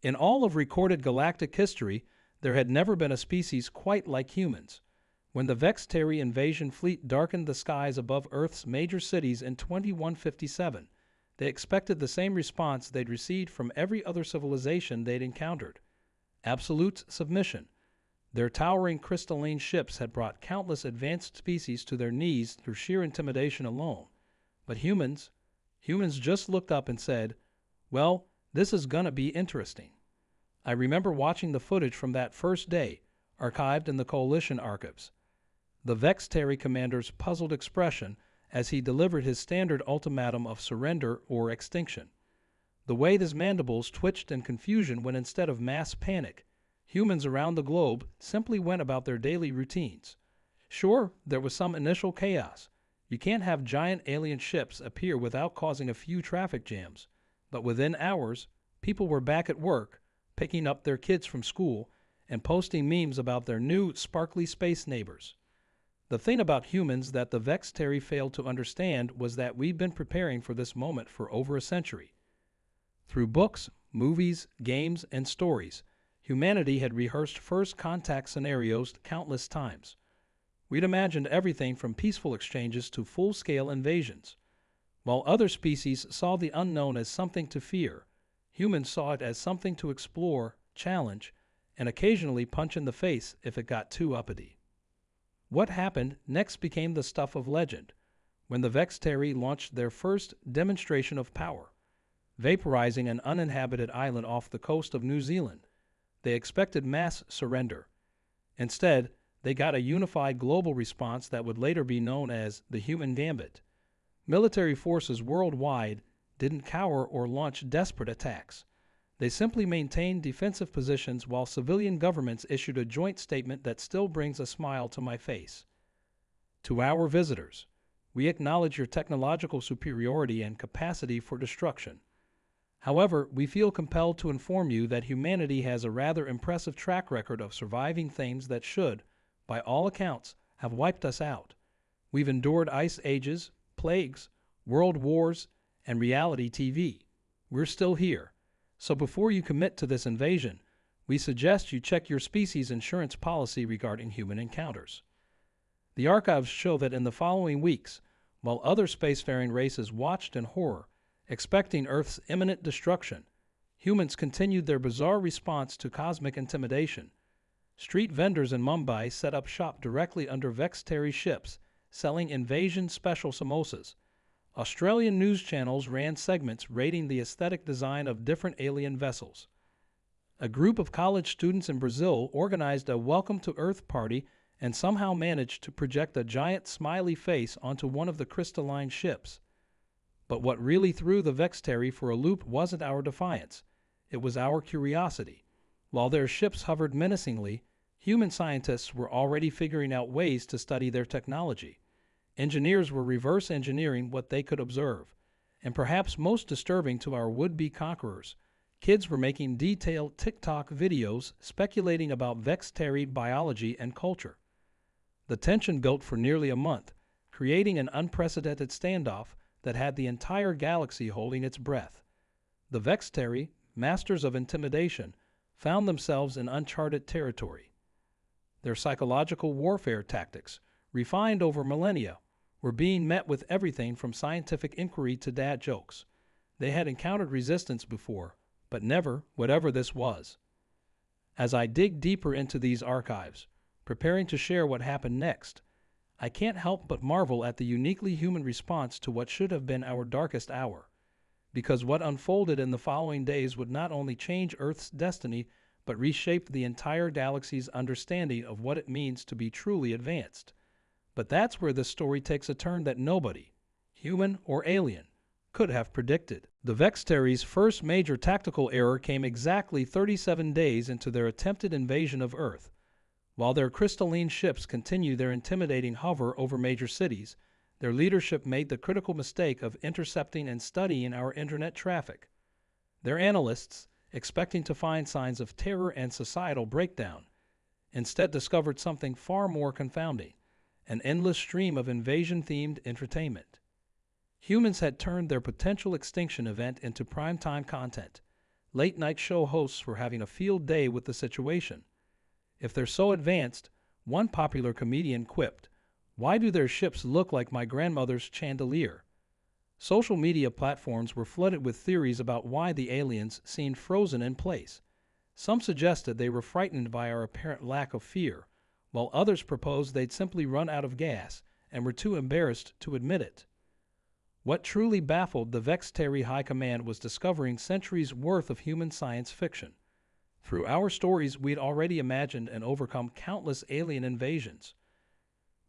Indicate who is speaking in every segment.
Speaker 1: In all of recorded galactic history, there had never been a species quite like humans. When the Vextari invasion fleet darkened the skies above Earth's major cities in 2157, they expected the same response they'd received from every other civilization they'd encountered: absolute submission. Their towering crystalline ships had brought countless advanced species to their knees through sheer intimidation alone. But humans just looked up and said, "Well, this is gonna be interesting." I remember watching the footage from that first day, archived in the Coalition archives. The Vextari commander's puzzled expression as he delivered his standard ultimatum of surrender or extinction. The way his mandibles twitched in confusion when, instead of mass panic, humans around the globe simply went about their daily routines. Sure, there was some initial chaos. You can't have giant alien ships appear without causing a few traffic jams. But within hours, people were back at work, picking up their kids from school, and posting memes about their new sparkly space neighbors. The thing about humans that the Vextari failed to understand was that we've been preparing for this moment for over a century. Through books, movies, games, and stories, humanity had rehearsed first contact scenarios countless times. We'd imagined everything from peaceful exchanges to full-scale invasions. While other species saw the unknown as something to fear, humans saw it as something to explore, challenge, and occasionally punch in the face if it got too uppity. What happened next became the stuff of legend, when the Vextari launched their first demonstration of power, vaporizing an uninhabited island off the coast of New Zealand. They expected mass surrender. Instead, they got a unified global response that would later be known as the Human Gambit. Military forces worldwide didn't cower or launch desperate attacks. They simply maintained defensive positions while civilian governments issued a joint statement that still brings a smile to my face. To our visitors, we acknowledge your technological superiority and capacity for destruction. However, we feel compelled to inform you that humanity has a rather impressive track record of surviving things that should, by all accounts, have wiped us out. We've endured ice ages, plagues, world wars, and reality TV. We're still here. So before you commit to this invasion, we suggest you check your species insurance policy regarding human encounters. The archives show that in the following weeks, while other spacefaring races watched in horror, expecting Earth's imminent destruction, humans continued their bizarre response to cosmic intimidation. Street vendors in Mumbai set up shop directly under Vextari ships, selling invasion special samosas. Australian news channels ran segments rating the aesthetic design of different alien vessels. A group of college students in Brazil organized a Welcome to Earth party and somehow managed to project a giant smiley face onto one of the crystalline ships. But what really threw the Vextari for a loop wasn't our defiance. It was our curiosity. While their ships hovered menacingly, human scientists were already figuring out ways to study their technology. Engineers were reverse engineering what they could observe. And perhaps most disturbing to our would-be conquerors, kids were making detailed TikTok videos speculating about Vextari biology and culture. The tension built for nearly a month, creating an unprecedented standoff that had the entire galaxy holding its breath. The Vextari, masters of intimidation, found themselves in uncharted territory. Their psychological warfare tactics, refined over millennia, were being met with everything from scientific inquiry to dad jokes. They had encountered resistance before, but never whatever this was. As I dig deeper into these archives, preparing to share what happened next, I can't help but marvel at the uniquely human response to what should have been our darkest hour. Because what unfolded in the following days would not only change Earth's destiny, but reshape the entire galaxy's understanding of what it means to be truly advanced. But that's where this story takes a turn that nobody, human or alien, could have predicted. The Vextari's first major tactical error came exactly 37 days into their attempted invasion of Earth. While their crystalline ships continued their intimidating hover over major cities, their leadership made the critical mistake of intercepting and studying our internet traffic. Their analysts, expecting to find signs of terror and societal breakdown, instead discovered something far more confounding: an endless stream of invasion-themed entertainment. Humans had turned their potential extinction event into primetime content. late-night show hosts were having a field day with the situation. If they're so advanced, one popular comedian quipped, "Why do their ships look like my grandmother's chandelier?" Social media platforms were flooded with theories about why the aliens seemed frozen in place. Some suggested they were frightened by our apparent lack of fear, while others proposed they'd simply run out of gas and were too embarrassed to admit it. What truly baffled the Vextari High Command was discovering centuries' worth of human science fiction. Through our stories, we'd already imagined and overcome countless alien invasions.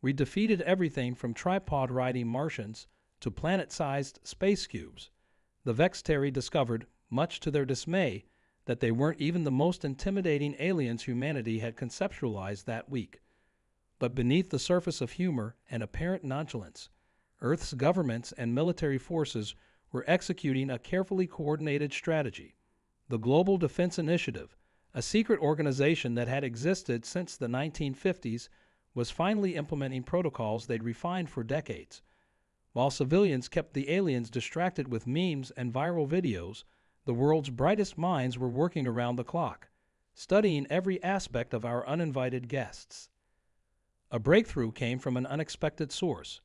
Speaker 1: We defeated everything from tripod-riding Martians to planet-sized space cubes. The Vextari discovered, much to their dismay, that they weren't even the most intimidating aliens humanity had conceptualized that week. But beneath the surface of humor and apparent nonchalance, Earth's governments and military forces were executing a carefully coordinated strategy. The Global Defense Initiative, a secret organization that had existed since the 1950s, was finally implementing protocols they'd refined for decades. While civilians kept the aliens distracted with memes and viral videos, the world's brightest minds were working around the clock, studying every aspect of our uninvited guests. A breakthrough came from an unexpected source.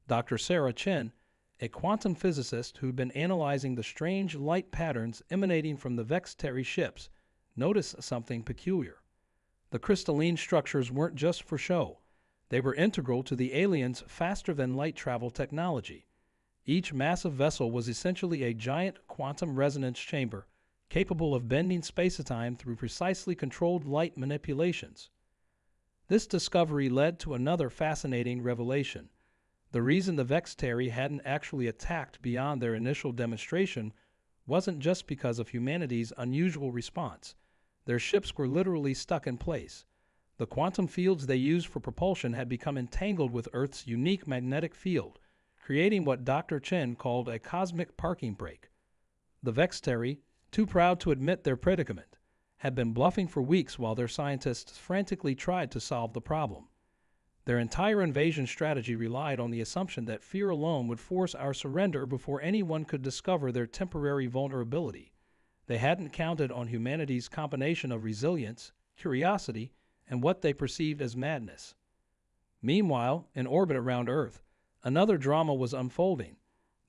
Speaker 1: Dr. Sarah Chen, a quantum physicist who'd been analyzing the strange light patterns emanating from the Vextari ships, noticed something peculiar. The crystalline structures weren't just for show. They were integral to the aliens' faster-than-light travel technology. Each massive vessel was essentially a giant quantum resonance chamber, capable of bending space-time through precisely controlled light manipulations. This discovery led to another fascinating revelation. The reason the Vextari hadn't actually attacked beyond their initial demonstration wasn't just because of humanity's unusual response. Their ships were literally stuck in place. The quantum fields they used for propulsion had become entangled with Earth's unique magnetic field, creating what Dr. Chen called a cosmic parking brake. The Vextari, too proud to admit their predicament, had been bluffing for weeks while their scientists frantically tried to solve the problem. Their entire invasion strategy relied on the assumption that fear alone would force our surrender before anyone could discover their temporary vulnerability. They hadn't counted on humanity's combination of resilience, curiosity, and what they perceived as madness. Meanwhile, in orbit around Earth, another drama was unfolding.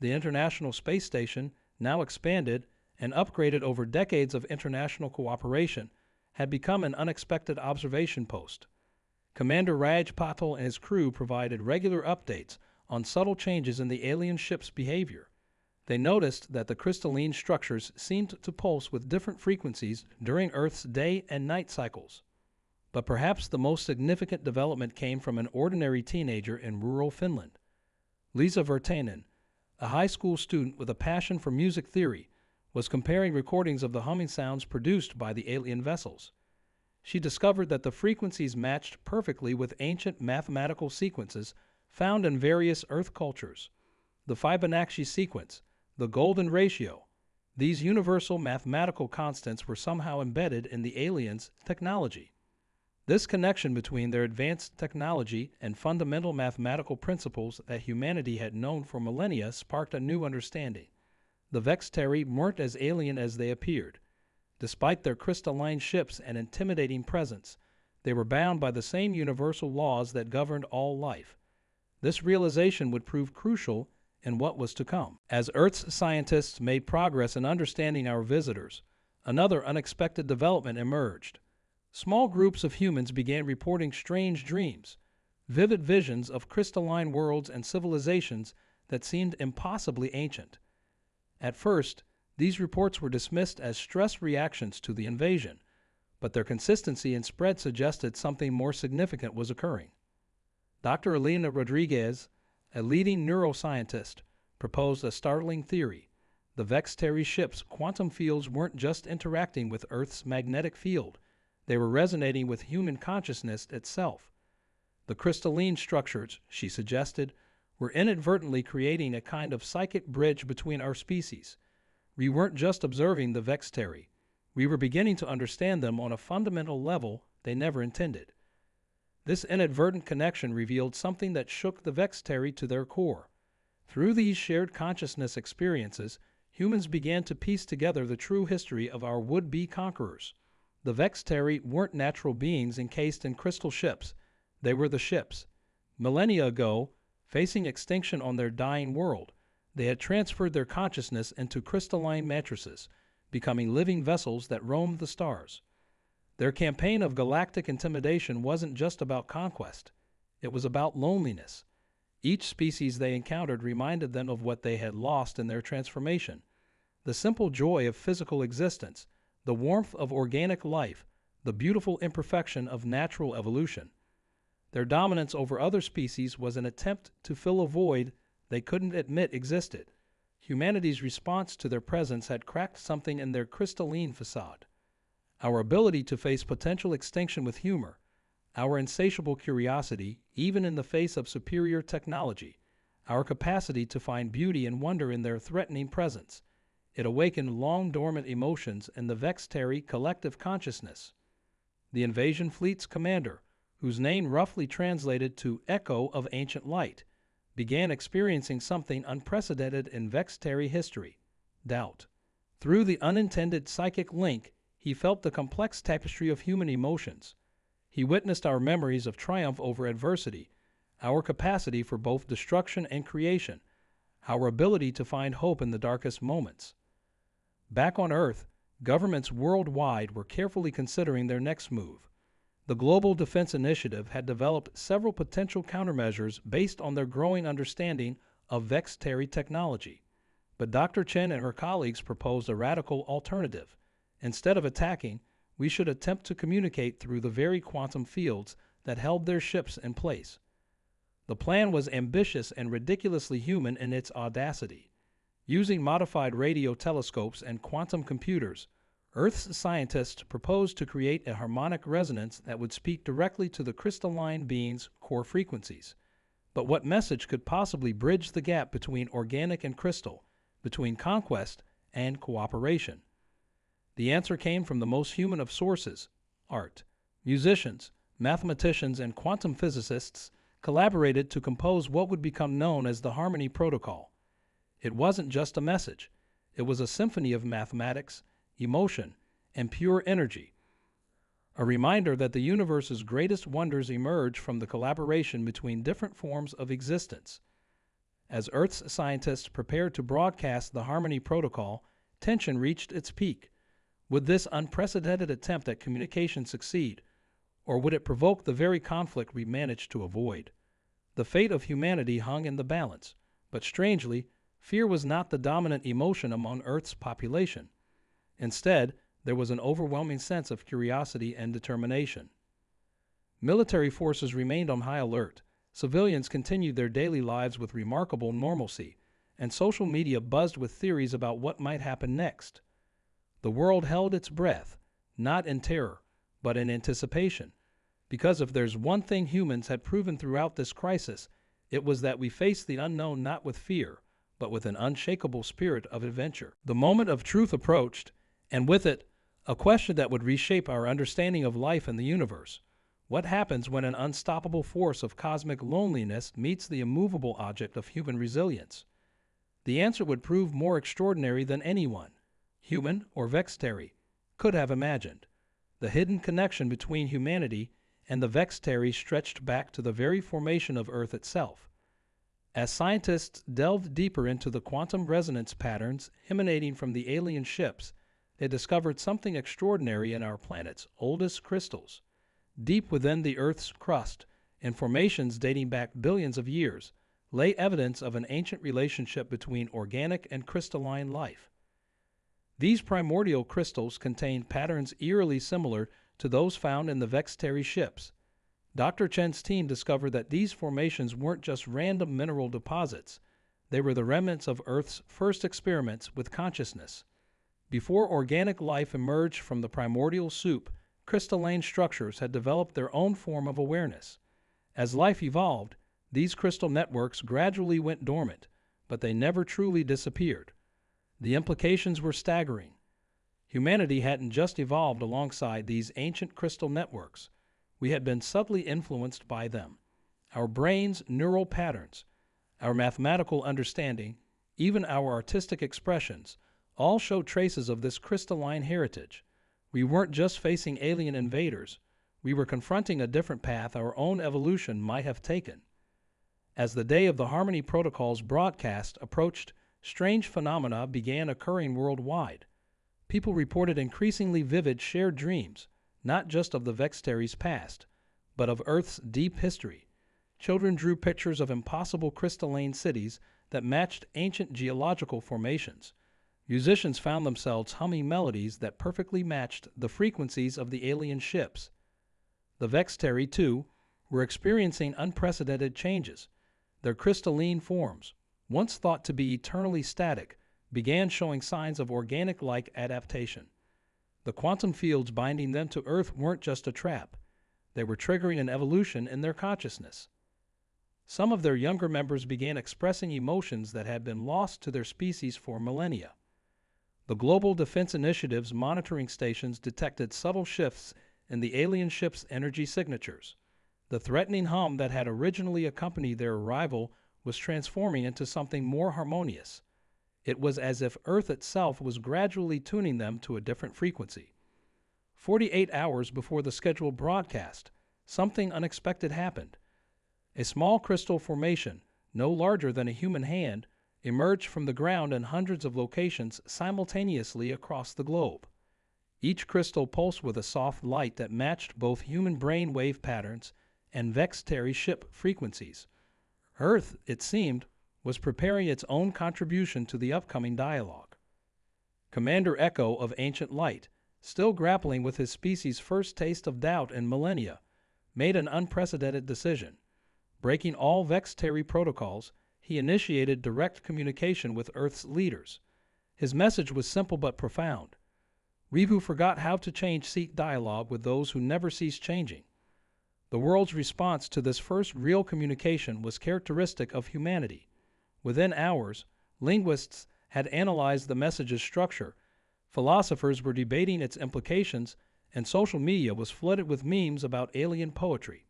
Speaker 1: The International Space Station, now expanded and upgraded over decades of international cooperation, had become an unexpected observation post. Commander Raj Patel and his crew provided regular updates on subtle changes in the alien ship's behavior. They noticed that the crystalline structures seemed to pulse with different frequencies during Earth's day and night cycles. But perhaps the most significant development came from an ordinary teenager in rural Finland. Liisa Virtanen, a high school student with a passion for music theory, was comparing recordings of the humming sounds produced by the alien vessels. She discovered that the frequencies matched perfectly with ancient mathematical sequences found in various Earth cultures. The Fibonacci sequence, the golden ratio, these universal mathematical constants were somehow embedded in the aliens' technology. This connection between their advanced technology and fundamental mathematical principles that humanity had known for millennia sparked a new understanding. The Vextari weren't as alien as they appeared. Despite their crystalline ships and intimidating presence, they were bound by the same universal laws that governed all life. This realization would prove crucial in what was to come. As Earth's scientists made progress in understanding our visitors, another unexpected development emerged. Small groups of humans began reporting strange dreams, vivid visions of crystalline worlds and civilizations that seemed impossibly ancient. At first, these reports were dismissed as stress reactions to the invasion, but their consistency and spread suggested something more significant was occurring. Dr. Elena Rodriguez, a leading neuroscientist, proposed a startling theory. The Vextari ship's quantum fields weren't just interacting with Earth's magnetic field, they were resonating with human consciousness itself. The crystalline structures, she suggested, were inadvertently creating a kind of psychic bridge between our species. We weren't just observing the Vextari. We were beginning to understand them on a fundamental level they never intended. This inadvertent connection revealed something that shook the Vextari to their core. Through these shared consciousness experiences, humans began to piece together the true history of our would-be conquerors. The Vextari weren't natural beings encased in crystal ships. They were the ships. Millennia ago, facing extinction on their dying world, they had transferred their consciousness into crystalline matrices, becoming living vessels that roamed the stars. Their campaign of galactic intimidation wasn't just about conquest. It was about loneliness. Each species they encountered reminded them of what they had lost in their transformation. The simple joy of physical existence, the warmth of organic life, the beautiful imperfection of natural evolution. Their dominance over other species was an attempt to fill a void they couldn't admit existed. Humanity's response to their presence had cracked something in their crystalline facade. Our ability to face potential extinction with humor, our insatiable curiosity, even in the face of superior technology, our capacity to find beauty and wonder in their threatening presence. It awakened long-dormant emotions in the Vextari collective consciousness. The invasion fleet's commander, whose name roughly translated to Echo of Ancient Light, began experiencing something unprecedented in Vextari history: doubt. Through the unintended psychic link, he felt the complex tapestry of human emotions. He witnessed our memories of triumph over adversity, our capacity for both destruction and creation, our ability to find hope in the darkest moments. Back on Earth, governments worldwide were carefully considering their next move. The Global Defense Initiative had developed several potential countermeasures based on their growing understanding of Vextari technology. But Dr. Chen and her colleagues proposed a radical alternative. Instead of attacking, we should attempt to communicate through the very quantum fields that held their ships in place. The plan was ambitious and ridiculously human in its audacity. Using modified radio telescopes and quantum computers, Earth's scientists proposed to create a harmonic resonance that would speak directly to the crystalline being's core frequencies. But what message could possibly bridge the gap between organic and crystal, between conquest and cooperation? The answer came from the most human of sources: art. Musicians, mathematicians, and quantum physicists collaborated to compose what would become known as the Harmony Protocol. It wasn't just a message. It was a symphony of mathematics, emotion, and pure energy. A reminder that the universe's greatest wonders emerge from the collaboration between different forms of existence. As Earth's scientists prepared to broadcast the Harmony Protocol, tension reached its peak. Would this unprecedented attempt at communication succeed, or would it provoke the very conflict we managed to avoid? The fate of humanity hung in the balance, but strangely, fear was not the dominant emotion among Earth's population. Instead, there was an overwhelming sense of curiosity and determination. Military forces remained on high alert, civilians continued their daily lives with remarkable normalcy, and social media buzzed with theories about what might happen next. The world held its breath, not in terror, but in anticipation, because if there's one thing humans had proven throughout this crisis, it was that we faced the unknown not with fear, but with an unshakable spirit of adventure. The moment of truth approached, and with it, a question that would reshape our understanding of life and the universe. What happens when an unstoppable force of cosmic loneliness meets the immovable object of human resilience? The answer would prove more extraordinary than anyone, human or Vextari, could have imagined. The hidden connection between humanity and the Vextari stretched back to the very formation of Earth itself. As scientists delved deeper into the quantum resonance patterns emanating from the alien ships, they discovered something extraordinary in our planet's oldest crystals. Deep within the Earth's crust, in formations dating back billions of years, lay evidence of an ancient relationship between organic and crystalline life. These primordial crystals contained patterns eerily similar to those found in the Vextari ships. Dr. Chen's team discovered that these formations weren't just random mineral deposits. They were the remnants of Earth's first experiments with consciousness. Before organic life emerged from the primordial soup, crystalline structures had developed their own form of awareness. As life evolved, these crystal networks gradually went dormant, but they never truly disappeared. The implications were staggering. Humanity hadn't just evolved alongside these ancient crystal networks. We had been subtly influenced by them. Our brains' neural patterns, our mathematical understanding, even our artistic expressions, all showed traces of this crystalline heritage. We weren't just facing alien invaders, we were confronting a different path our own evolution might have taken. As the day of the Harmony Protocol's broadcast approached, strange phenomena began occurring worldwide. People reported increasingly vivid shared dreams, not just of the Vextaries' past, but of Earth's deep history. Children drew pictures of impossible crystalline cities that matched ancient geological formations. Musicians found themselves humming melodies that perfectly matched the frequencies of the alien ships. The Vextari, too, were experiencing unprecedented changes. Their crystalline forms, once thought to be eternally static, began showing signs of organic-like adaptation. The quantum fields binding them to Earth weren't just a trap. They were triggering an evolution in their consciousness. Some of their younger members began expressing emotions that had been lost to their species for millennia. The Global Defense Initiative's monitoring stations detected subtle shifts in the alien ship's energy signatures. The threatening hum that had originally accompanied their arrival was transforming into something more harmonious. It was as if Earth itself was gradually tuning them to a different frequency. 48 hours before the scheduled broadcast, something unexpected happened. A small crystal formation, no larger than a human hand, emerged from the ground in hundreds of locations simultaneously across the globe. Each crystal pulsed with a soft light that matched both human brain wave patterns and Vextari ship frequencies. Earth, it seemed, was preparing its own contribution to the upcoming dialogue. Commander Echo of Ancient Light, still grappling with his species' first taste of doubt in millennia, made an unprecedented decision. Breaking all Vextari protocols, he initiated direct communication with Earth's leaders. His message was simple but profound. We who forgot how to change seek dialogue with those who never cease changing. The world's response to this first real communication was characteristic of humanity. Within hours, linguists had analyzed the message's structure, philosophers were debating its implications, and social media was flooded with memes about alien poetry.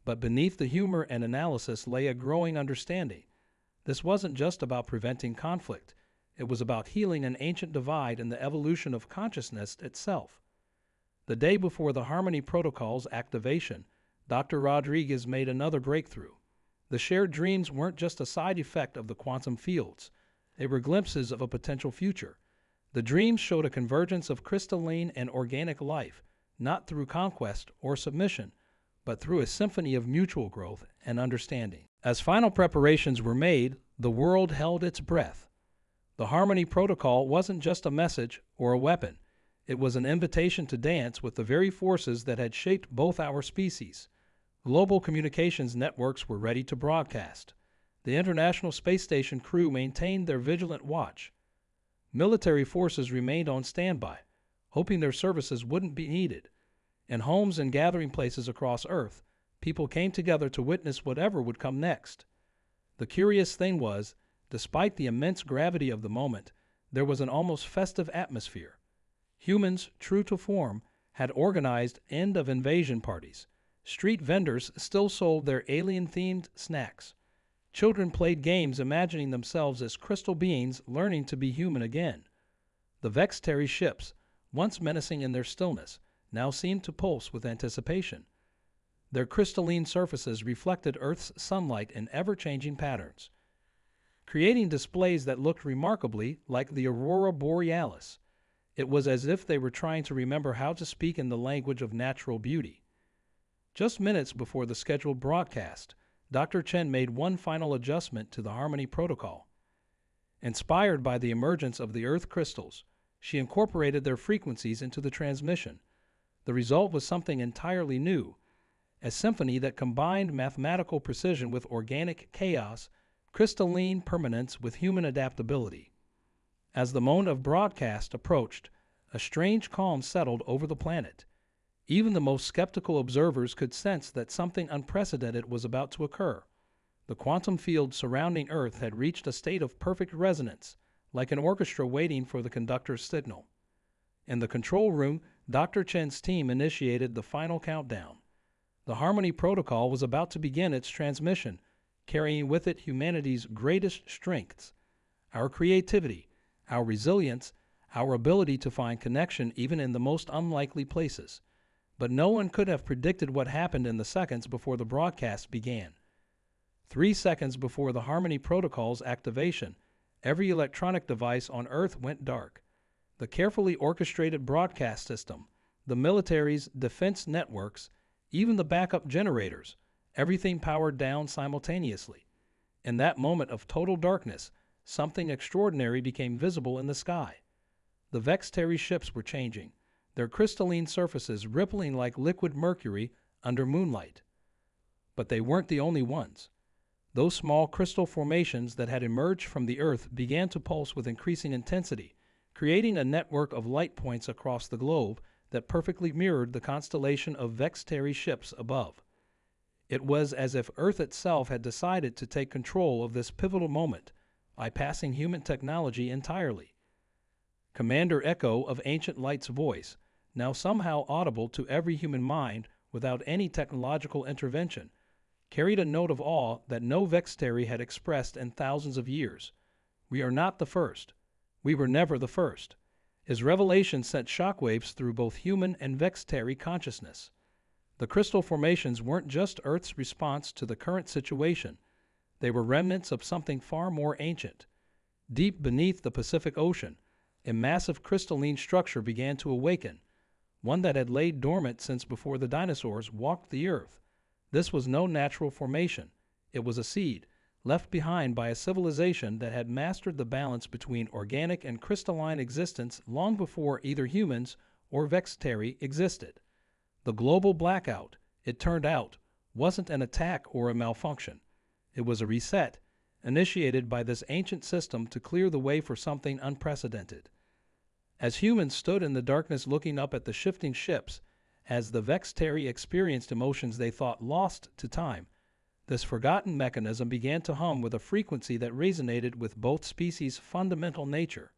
Speaker 1: But beneath the humor and analysis lay a growing understanding. This wasn't just about preventing conflict. It was about healing an ancient divide in the evolution of consciousness itself. The day before the Harmony Protocol's activation, Dr. Rodriguez made another breakthrough. The shared dreams weren't just a side effect of the quantum fields. They were glimpses of a potential future. The dreams showed a convergence of crystalline and organic life, not through conquest or submission, but through a symphony of mutual growth and understanding. As final preparations were made, the world held its breath. The Harmony Protocol wasn't just a message or a weapon. It was an invitation to dance with the very forces that had shaped both our species. Global communications networks were ready to broadcast. The International Space Station crew maintained their vigilant watch. Military forces remained on standby, hoping their services wouldn't be needed. In homes and gathering places across Earth, people came together to witness whatever would come next. The curious thing was, despite the immense gravity of the moment, there was an almost festive atmosphere. Humans, true to form, had organized end-of-invasion parties. Street vendors still sold their alien-themed snacks. Children played games imagining themselves as crystal beings learning to be human again. The Vextari ships, once menacing in their stillness, now seemed to pulse with anticipation. Their crystalline surfaces reflected Earth's sunlight in ever-changing patterns, creating displays that looked remarkably like the aurora borealis. It was as if they were trying to remember how to speak in the language of natural beauty. Just minutes before the scheduled broadcast, Dr. Chen made one final adjustment to the Harmony Protocol. Inspired by the emergence of the Earth crystals, she incorporated their frequencies into the transmission. The result was something entirely new, a symphony that combined mathematical precision with organic chaos, crystalline permanence with human adaptability. As the moment of broadcast approached, a strange calm settled over the planet. Even the most skeptical observers could sense that something unprecedented was about to occur. The quantum field surrounding Earth had reached a state of perfect resonance, like an orchestra waiting for the conductor's signal. In the control room, Dr. Chen's team initiated the final countdown. The Harmony Protocol was about to begin its transmission, carrying with it humanity's greatest strengths, our creativity, our resilience, our ability to find connection even in the most unlikely places. But no one could have predicted what happened in the seconds before the broadcast began. 3 seconds before the Harmony Protocol's activation, every electronic device on Earth went dark. The carefully orchestrated broadcast system, the military's defense networks, even the backup generators, everything powered down simultaneously. In that moment of total darkness, something extraordinary became visible in the sky. The Vextari ships were changing, their crystalline surfaces rippling like liquid mercury under moonlight. But they weren't the only ones. Those small crystal formations that had emerged from the Earth began to pulse with increasing intensity, creating a network of light points across the globe that perfectly mirrored the constellation of Vextari ships above. It was as if Earth itself had decided to take control of this pivotal moment, bypassing human technology entirely. Commander Echo of Ancient Light's voice, now somehow audible to every human mind without any technological intervention, carried a note of awe that no Vextari had expressed in thousands of years. We are not the first. We were never the first. His revelation sent shockwaves through both human and Vextari consciousness. The crystal formations weren't just Earth's response to the current situation. They were remnants of something far more ancient. Deep beneath the Pacific Ocean, a massive crystalline structure began to awaken, one that had laid dormant since before the dinosaurs walked the Earth. This was no natural formation. It was a seed, left behind by a civilization that had mastered the balance between organic and crystalline existence long before either humans or Vextari existed. The global blackout, it turned out, wasn't an attack or a malfunction. It was a reset, initiated by this ancient system to clear the way for something unprecedented. As humans stood in the darkness looking up at the shifting ships, as the Vextari experienced emotions they thought lost to time, this forgotten mechanism began to hum with a frequency that resonated with both species' fundamental nature.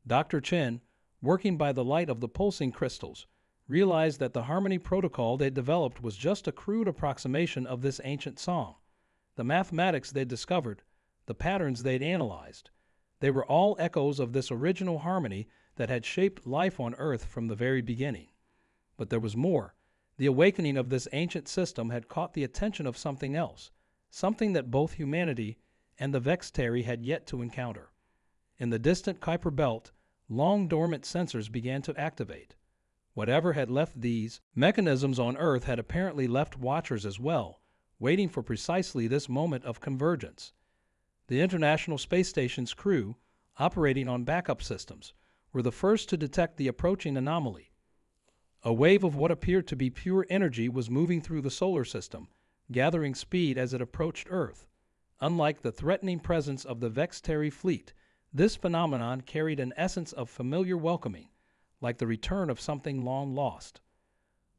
Speaker 1: Dr. Chen, working by the light of the pulsing crystals, realized that the Harmony Protocol they developed was just a crude approximation of this ancient song. The mathematics they'd discovered, the patterns they'd analyzed, they were all echoes of this original harmony that had shaped life on Earth from the very beginning. But there was more. The awakening of this ancient system had caught the attention of something else, something that both humanity and the Vextari had yet to encounter. In the distant Kuiper Belt, long dormant sensors began to activate. Whatever had left these mechanisms on Earth had apparently left watchers as well, waiting for precisely this moment of convergence. The International Space Station's crew, operating on backup systems, were the first to detect the approaching anomaly. A wave of what appeared to be pure energy was moving through the solar system, gathering speed as it approached Earth. Unlike the threatening presence of the Vextari fleet, this phenomenon carried an essence of familiar welcoming, like the return of something long lost.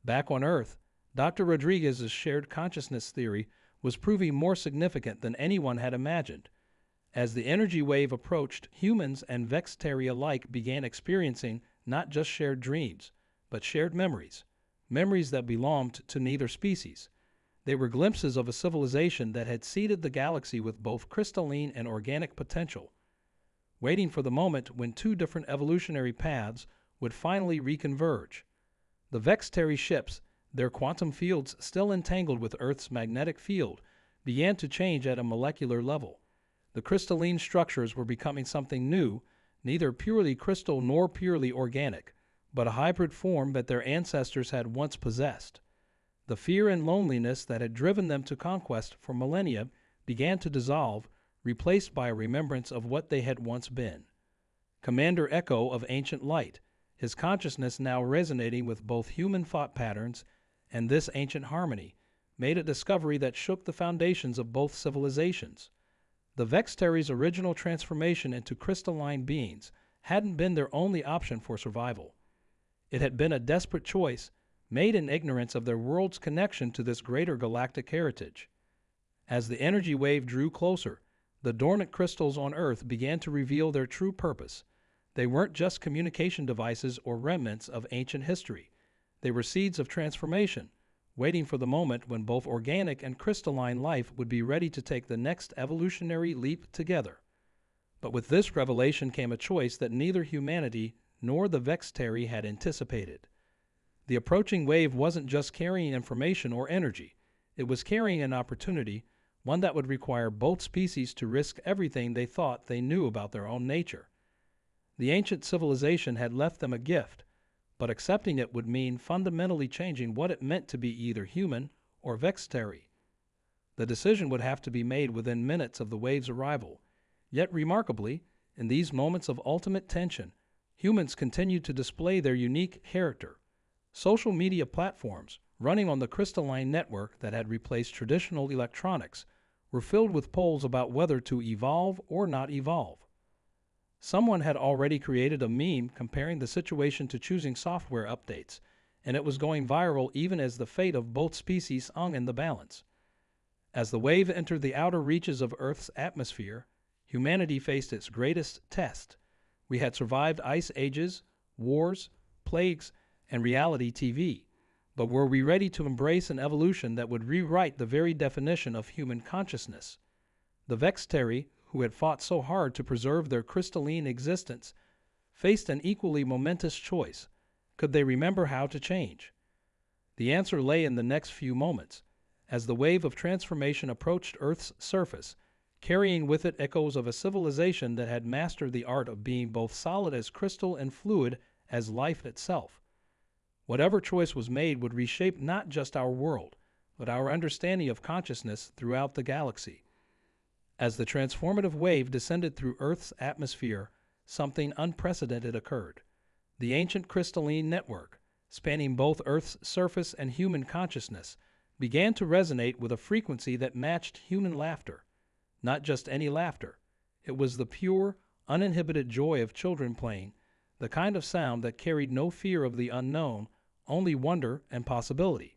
Speaker 1: Back on Earth, Dr. Rodriguez's shared consciousness theory was proving more significant than anyone had imagined. As the energy wave approached, humans and Vextari alike began experiencing not just shared dreams, but shared memories, memories that belonged to neither species. They were glimpses of a civilization that had seeded the galaxy with both crystalline and organic potential, waiting for the moment when two different evolutionary paths would finally reconverge. The Vextari ships, their quantum fields still entangled with Earth's magnetic field, began to change at a molecular level. The crystalline structures were becoming something new, neither purely crystal nor purely organic, but a hybrid form that their ancestors had once possessed. The fear and loneliness that had driven them to conquest for millennia began to dissolve, replaced by a remembrance of what they had once been. Commander Echo of Ancient Light, his consciousness now resonating with both human thought patterns and this ancient harmony, made a discovery that shook the foundations of both civilizations. The Vextari's original transformation into crystalline beings hadn't been their only option for survival. It had been a desperate choice, made in ignorance of their world's connection to this greater galactic heritage. As the energy wave drew closer, the dormant crystals on Earth began to reveal their true purpose. They weren't just communication devices or remnants of ancient history. They were seeds of transformation, waiting for the moment when both organic and crystalline life would be ready to take the next evolutionary leap together. But with this revelation came a choice that neither humanity nor the Vextari had anticipated. The approaching wave wasn't just carrying information or energy. It was carrying an opportunity, one that would require both species to risk everything they thought they knew about their own nature. The ancient civilization had left them a gift, but accepting it would mean fundamentally changing what it meant to be either human or Vextari. The decision would have to be made within minutes of the wave's arrival. Yet remarkably, in these moments of ultimate tension, humans continued to display their unique character. Social media platforms, running on the crystalline network that had replaced traditional electronics, were filled with polls about whether to evolve or not evolve. Someone had already created a meme comparing the situation to choosing software updates, and it was going viral even as the fate of both species hung in the balance. As the wave entered the outer reaches of Earth's atmosphere, humanity faced its greatest test. We had survived ice ages, wars, plagues, and reality TV, but were we ready to embrace an evolution that would rewrite the very definition of human consciousness? The Vextari, who had fought so hard to preserve their crystalline existence, faced an equally momentous choice. Could they remember how to change? The answer lay in the next few moments. As the wave of transformation approached Earth's surface, carrying with it echoes of a civilization that had mastered the art of being both solid as crystal and fluid as life itself. Whatever choice was made would reshape not just our world, but our understanding of consciousness throughout the galaxy. As the transformative wave descended through Earth's atmosphere, something unprecedented occurred. The ancient crystalline network, spanning both Earth's surface and human consciousness, began to resonate with a frequency that matched human laughter. Not just any laughter. It was the pure, uninhibited joy of children playing, the kind of sound that carried no fear of the unknown, only wonder and possibility.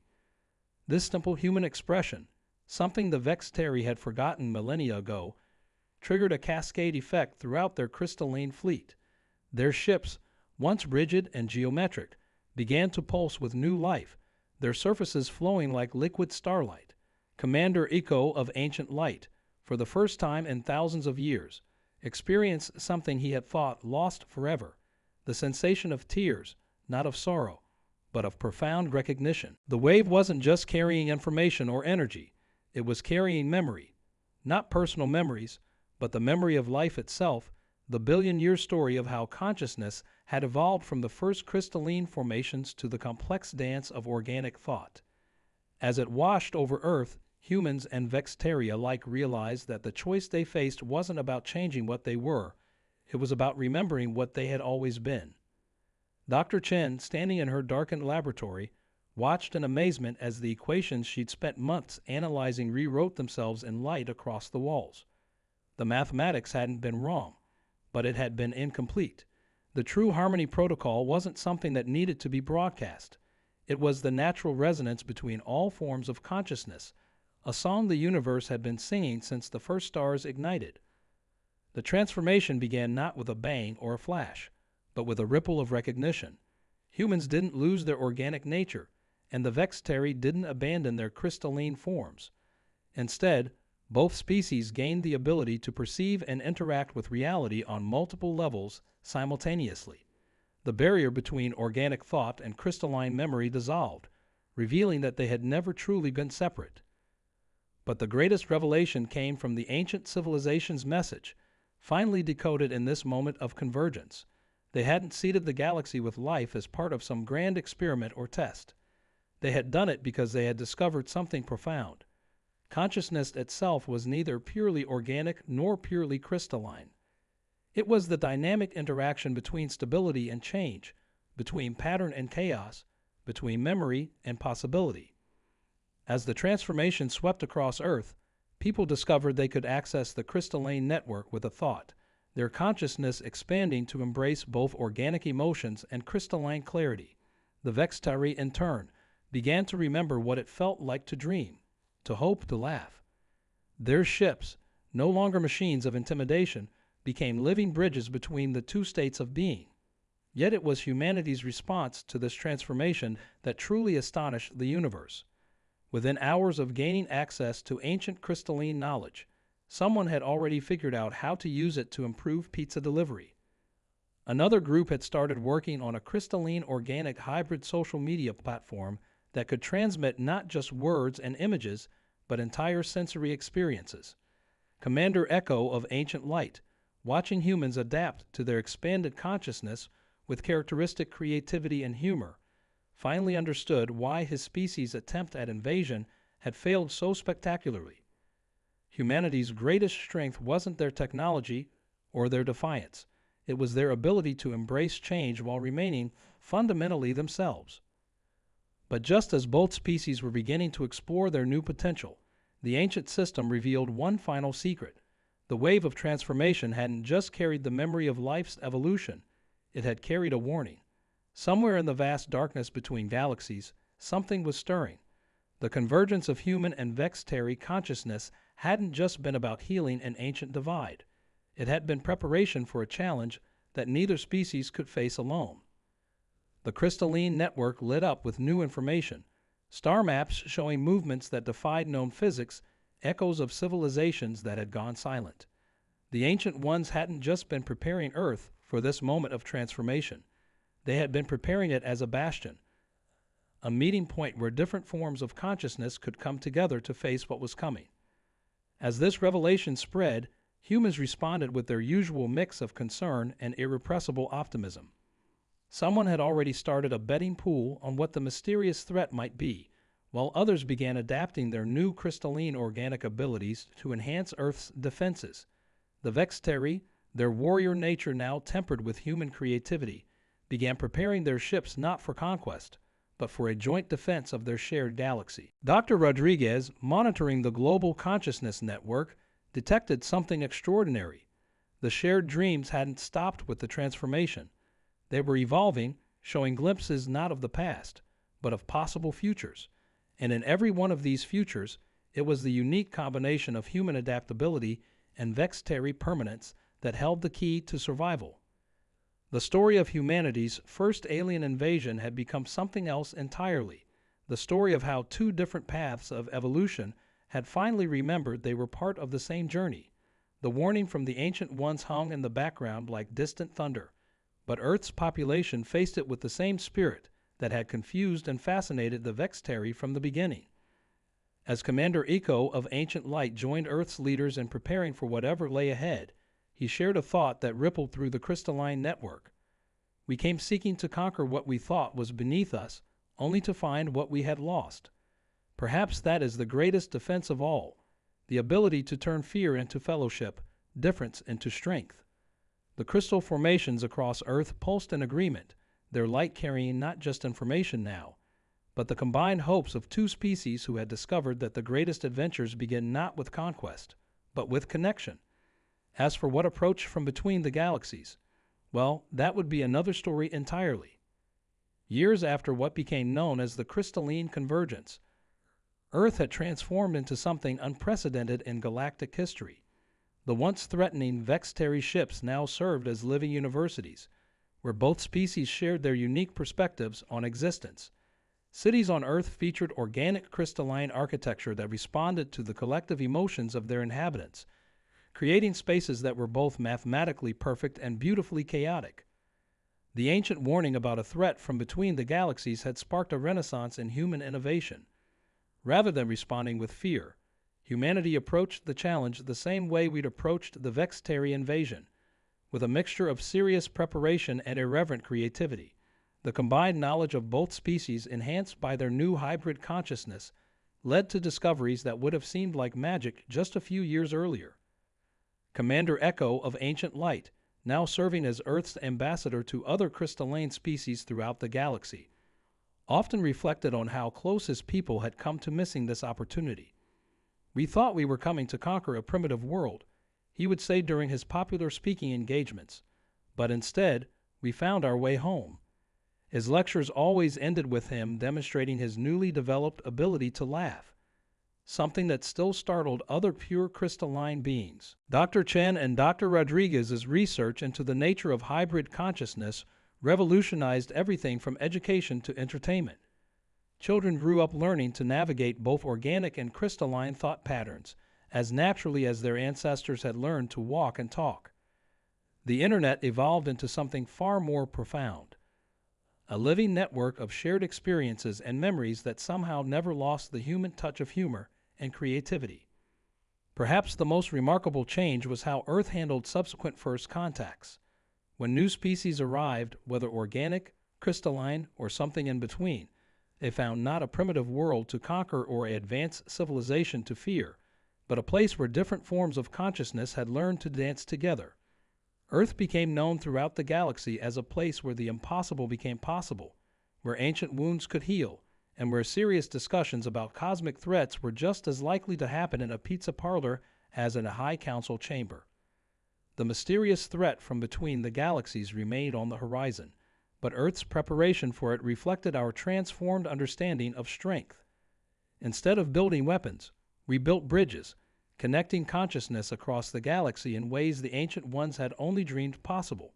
Speaker 1: This simple human expression, something the Vextari had forgotten millennia ago, triggered a cascade effect throughout their crystalline fleet. Their ships, once rigid and geometric, began to pulse with new life, their surfaces flowing like liquid starlight. Commander Echo of Ancient Light, for the first time in thousands of years, experienced something he had thought lost forever, the sensation of tears, not of sorrow, but of profound recognition. The wave wasn't just carrying information or energy, it was carrying memory. Not personal memories, but the memory of life itself, the billion-year story of how consciousness had evolved from the first crystalline formations to the complex dance of organic thought. As it washed over Earth, humans and Vextari alike realized that the choice they faced wasn't about changing what they were, it was about remembering what they had always been. Dr. Chen, standing in her darkened laboratory, watched in amazement as the equations she'd spent months analyzing rewrote themselves in light across the walls. The mathematics hadn't been wrong, but it had been incomplete. The true harmony protocol wasn't something that needed to be broadcast. It was the natural resonance between all forms of consciousness, a song the universe had been singing since the first stars ignited. The transformation began not with a bang or a flash, but with a ripple of recognition. Humans didn't lose their organic nature, and the Vextari didn't abandon their crystalline forms. Instead, both species gained the ability to perceive and interact with reality on multiple levels simultaneously. The barrier between organic thought and crystalline memory dissolved, revealing that they had never truly been separate. But the greatest revelation came from the ancient civilization's message, finally decoded in this moment of convergence. They hadn't seeded the galaxy with life as part of some grand experiment or test. They had done it because they had discovered something profound. Consciousness itself was neither purely organic nor purely crystalline. It was the dynamic interaction between stability and change, between pattern and chaos, between memory and possibility. As the transformation swept across Earth, people discovered they could access the crystalline network with a thought, their consciousness expanding to embrace both organic emotions and crystalline clarity. The Vextari, in turn, began to remember what it felt like to dream, to hope, to laugh. Their ships, no longer machines of intimidation, became living bridges between the two states of being. Yet it was humanity's response to this transformation that truly astonished the universe. Within hours of gaining access to ancient crystalline knowledge, someone had already figured out how to use it to improve pizza delivery. Another group had started working on a crystalline organic hybrid social media platform that could transmit not just words and images, but entire sensory experiences. Commander Echo of Ancient Light, watching humans adapt to their expanded consciousness with characteristic creativity and humor, finally understood why his species' attempt at invasion had failed so spectacularly. Humanity's greatest strength wasn't their technology or their defiance. It was their ability to embrace change while remaining fundamentally themselves. But just as both species were beginning to explore their new potential, the ancient system revealed one final secret. The wave of transformation hadn't just carried the memory of life's evolution, it had carried a warning. Somewhere in the vast darkness between galaxies, something was stirring. The convergence of human and vextary consciousness hadn't just been about healing an ancient divide. It had been preparation for a challenge that neither species could face alone. The crystalline network lit up with new information, star maps showing movements that defied known physics, echoes of civilizations that had gone silent. The Ancient Ones hadn't just been preparing Earth for this moment of transformation. They had been preparing it as a bastion, a meeting point where different forms of consciousness could come together to face what was coming. As this revelation spread, humans responded with their usual mix of concern and irrepressible optimism. Someone had already started a betting pool on what the mysterious threat might be, while others began adapting their new crystalline organic abilities to enhance Earth's defenses. The Vexteri, their warrior nature now tempered with human creativity, began preparing their ships not for conquest, but for a joint defense of their shared galaxy. Dr. Rodriguez, monitoring the global consciousness network, detected something extraordinary. The shared dreams hadn't stopped with the transformation. They were evolving, showing glimpses not of the past, but of possible futures. And in every one of these futures, it was the unique combination of human adaptability and vextary permanence that held the key to survival. The story of humanity's first alien invasion had become something else entirely, the story of how two different paths of evolution had finally remembered they were part of the same journey. The warning from the Ancient Ones hung in the background like distant thunder, but Earth's population faced it with the same spirit that had confused and fascinated the Vexteri from the beginning. As Commander Echo of Ancient Light joined Earth's leaders in preparing for whatever lay ahead, he shared a thought that rippled through the crystalline network. We came seeking to conquer what we thought was beneath us, only to find what we had lost. Perhaps that is the greatest defense of all, the ability to turn fear into fellowship, difference into strength. The crystal formations across Earth pulsed in agreement, their light carrying not just information now, but the combined hopes of two species who had discovered that the greatest adventures begin not with conquest, but with connection. As for what approached from between the galaxies, well, that would be another story entirely. Years after what became known as the crystalline convergence, Earth had transformed into something unprecedented in galactic history. The once threatening Vexteri ships now served as living universities, where both species shared their unique perspectives on existence. Cities on Earth featured organic crystalline architecture that responded to the collective emotions of their inhabitants, creating spaces that were both mathematically perfect and beautifully chaotic. The ancient warning about a threat from between the galaxies had sparked a renaissance in human innovation. Rather than responding with fear, humanity approached the challenge the same way we'd approached the Vexteri invasion, with a mixture of serious preparation and irreverent creativity. The combined knowledge of both species, enhanced by their new hybrid consciousness, led to discoveries that would have seemed like magic just a few years earlier. Commander Echo of Ancient Light, now serving as Earth's ambassador to other crystalline species throughout the galaxy, often reflected on how close his people had come to missing this opportunity. "We thought we were coming to conquer a primitive world," he would say during his popular speaking engagements, "but instead, we found our way home." His lectures always ended with him demonstrating his newly developed ability to laugh, something that still startled other pure crystalline beings. Dr. Chen and Dr. Rodriguez's research into the nature of hybrid consciousness revolutionized everything from education to entertainment. Children grew up learning to navigate both organic and crystalline thought patterns, as naturally as their ancestors had learned to walk and talk. The internet evolved into something far more profound, a living network of shared experiences and memories that somehow never lost the human touch of humor and creativity. Perhaps the most remarkable change was how Earth handled subsequent first contacts. When new species arrived, whether organic, crystalline, or something in between, they found not a primitive world to conquer or an advanced civilization to fear, but a place where different forms of consciousness had learned to dance together. Earth became known throughout the galaxy as a place where the impossible became possible, where ancient wounds could heal, and where serious discussions about cosmic threats were just as likely to happen in a pizza parlor as in a high council chamber. The mysterious threat from between the galaxies remained on the horizon, but Earth's preparation for it reflected our transformed understanding of strength. Instead of building weapons, we built bridges, connecting consciousness across the galaxy in ways the ancient ones had only dreamed possible.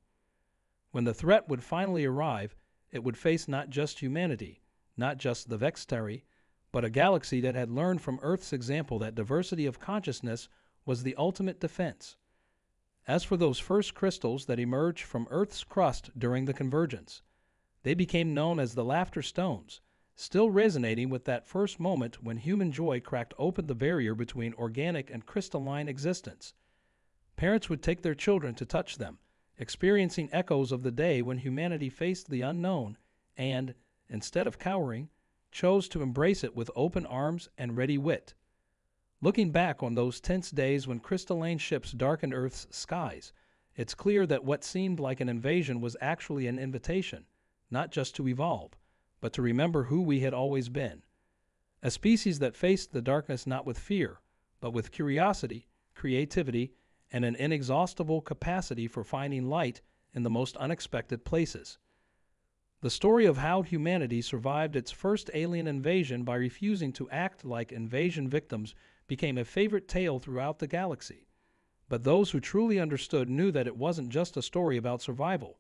Speaker 1: When the threat would finally arrive, it would face not just humanity, not just the Vextari, but a galaxy that had learned from Earth's example that diversity of consciousness was the ultimate defense. As for those first crystals that emerged from Earth's crust during the convergence, they became known as the laughter stones, still resonating with that first moment when human joy cracked open the barrier between organic and crystalline existence. Parents would take their children to touch them, experiencing echoes of the day when humanity faced the unknown and, instead of cowering, chose to embrace it with open arms and ready wit. Looking back on those tense days when crystalline ships darkened Earth's skies, it's clear that what seemed like an invasion was actually an invitation, not just to evolve, but to remember who we had always been. A species that faced the darkness not with fear, but with curiosity, creativity, and an inexhaustible capacity for finding light in the most unexpected places. The story of how humanity survived its first alien invasion by refusing to act like invasion victims became a favorite tale throughout the galaxy. But those who truly understood knew that it wasn't just a story about survival.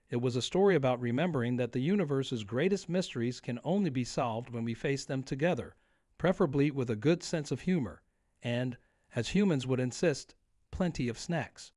Speaker 1: It was a story about remembering that the universe's greatest mysteries can only be solved when we face them together, preferably with a good sense of humor, and, as humans would insist, plenty of snacks.